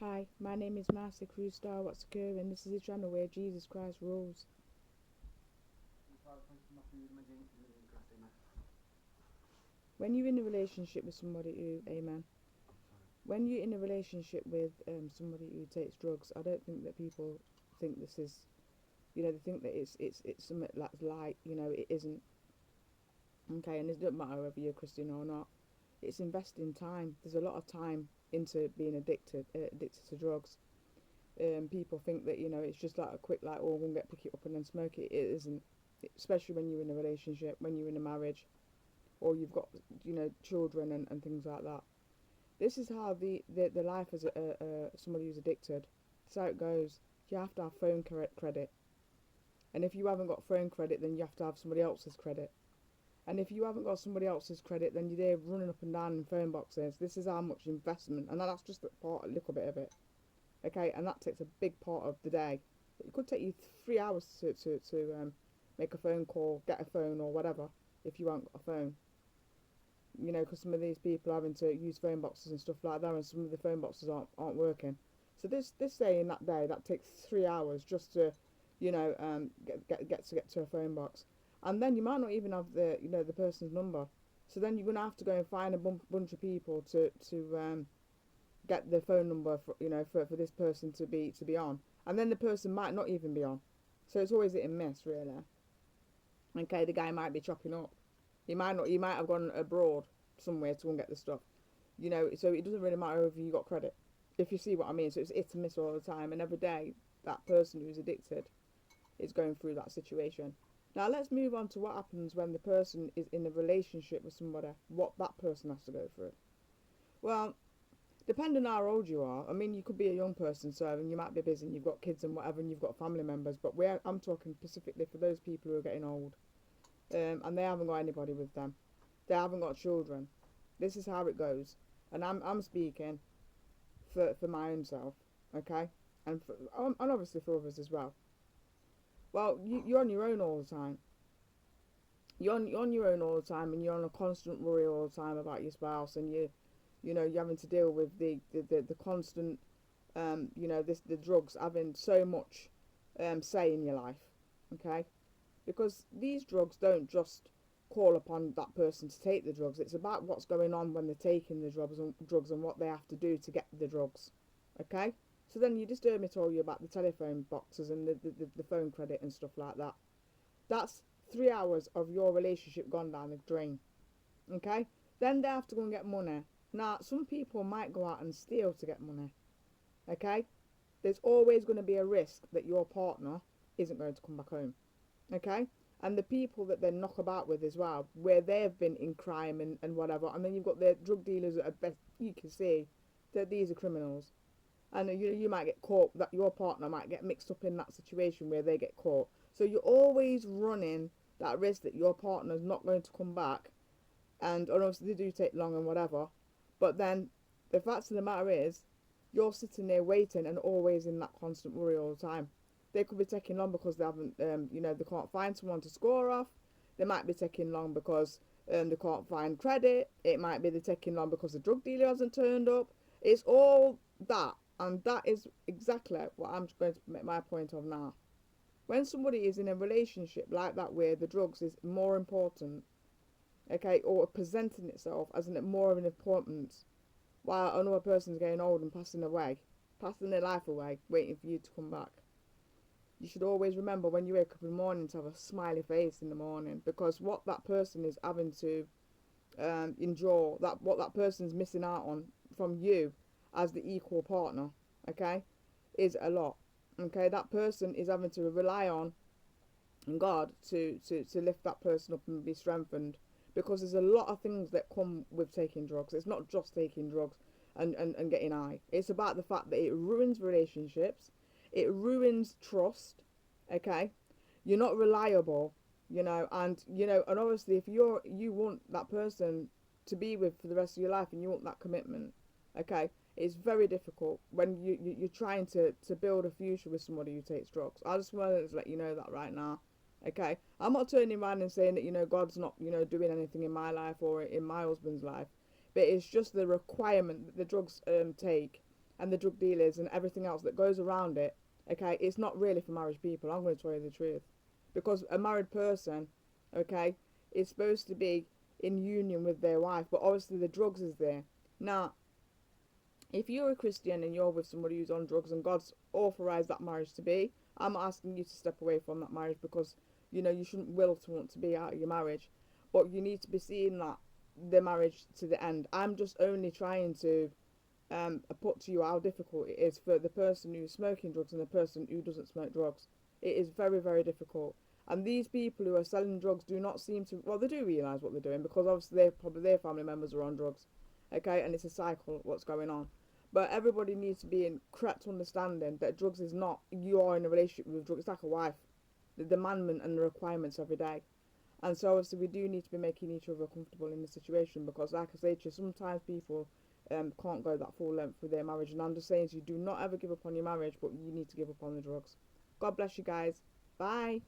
Hi, my name is Master Cruz Star. What's occurring? This is a channel where Jesus Christ rules. When you're in a relationship with somebody who, amen. When you're in a relationship with somebody who takes drugs, I don't think that people think this is, they think that it's something that's light. It isn't. Okay, and it doesn't matter whether you're Christian or not. It's investing time. There's a lot of time into being addicted to drugs. People think that it's just like a quick like, oh, I'm gonna pick it up and then smoke it. It isn't, especially when you're in a relationship, when you're in a marriage, or you've got children and things like that. This is how the life as somebody who's addicted. That's how it goes. You have to have phone credit, and if you haven't got phone credit, then you have to have somebody else's credit. And if you haven't got somebody else's credit, then you're there running up and down in phone boxes. This is how much investment, and that's just a little bit of it. Okay, and that takes a big part of the day. It could take you 3 hours to make a phone call, get a phone or whatever, if you haven't got a phone. Because some of these people are having to use phone boxes and stuff like that, and some of the phone boxes aren't working. So this day in that day, that takes 3 hours just to, get to a phone box, and then you might not even have the person's number. So then you're gonna have to go and find a bunch of people to get the phone number for this person to be on, and then the person might not even be on. So it's always hit and miss, really. Okay, the guy might be chopping up. He might not. He might have gone abroad somewhere to go and get the stuff. So it doesn't really matter if you got credit, if you see what I mean. So it's hit and miss all the time, and every day that person who's addicted is going through that situation. Now let's move on to what happens when the person is in a relationship with somebody. What that person has to go through. Well, depending on how old you are, I mean, you could be a young person serving, you might be busy, and you've got kids and whatever, and you've got family members. But I'm talking specifically for those people who are getting old, and they haven't got anybody with them. They haven't got children. This is how it goes, and I'm speaking for my own self, okay, and obviously for others as well. Well, you're on your own all the time. You're on your own all the time, and you're on a constant worry all the time about your spouse, and you're having to deal with the constant the drugs having so much say in your life, okay? Because these drugs don't just call upon that person to take the drugs. It's about what's going on when they're taking the drugs and what they have to do to get the drugs, okay? So then you just heard me tell you about the telephone boxes and the phone credit and stuff like that. That's 3 hours of your relationship gone down the drain, okay? Then they have to go and get money. Now, some people might go out and steal to get money, okay? There's always going to be a risk that your partner isn't going to come back home, okay? And the people that they knock about with as well, where they've been in crime and whatever, and then you've got the drug dealers that are best, you can see that these are criminals. And you might get caught, that your partner might get mixed up in that situation where they get caught. So you're always running that risk that your partner's not going to come back, and obviously they do take long and whatever. But then the fact of the matter is, you're sitting there waiting and always in that constant worry all the time. They could be taking long because they haven't, they can't find someone to score off. They might be taking long because they can't find credit. It might be they're taking long because the drug dealer hasn't turned up. It's all that, and that is exactly what I'm going to make my point of now. When somebody is in a relationship like that where the drugs is more important, okay, or presenting itself as more of an importance, while another person's getting old and passing away, passing their life away, waiting for you to come back. You should always remember when you wake up in the morning to have a smiley face in the morning, because what that person is having to endure, that what that person's missing out on from you as the equal partner, okay, is a lot. Okay, that person is having to rely on God to lift that person up and be strengthened, because there's a lot of things that come with taking drugs. It's not just taking drugs and getting high. It's about the fact that it ruins relationships, it ruins trust, okay? You're not reliable, and obviously if you want that person to be with for the rest of your life and you want that commitment, okay? It's very difficult when you're trying to build a future with somebody who takes drugs. I just wanted to let you know that right now. Okay, I'm not turning around and saying that God's not doing anything in my life or in my husband's life, but it's just the requirement that the drugs take, and the drug dealers and everything else that goes around it, okay, it's not really for married people. I'm going to tell you the truth. Because a married person, okay, is supposed to be in union with their wife, but obviously the drugs is there. Now, if you're a Christian and you're with somebody who's on drugs and God's authorized that marriage to be, I'm asking you to step away from that marriage, because you shouldn't will to want to be out of your marriage, but you need to be seeing that the marriage to the end. I'm just only trying to put to you how difficult it is for the person who's smoking drugs and the person who doesn't smoke drugs. It is very, very difficult. And these people who are selling drugs do not seem to, well, they do realise what they're doing, because obviously probably their family members are on drugs, okay, and it's a cycle what's going on. But everybody needs to be in correct understanding that drugs is not, you are in a relationship with drugs. It's like a wife, the demandment and the requirements every day. And so obviously we do need to be making each other comfortable in the situation, because like I say to you, sometimes people can't go that full length with their marriage. And I'm just saying to you, do not ever give up on your marriage, but you need to give up on the drugs. God bless you guys. Bye.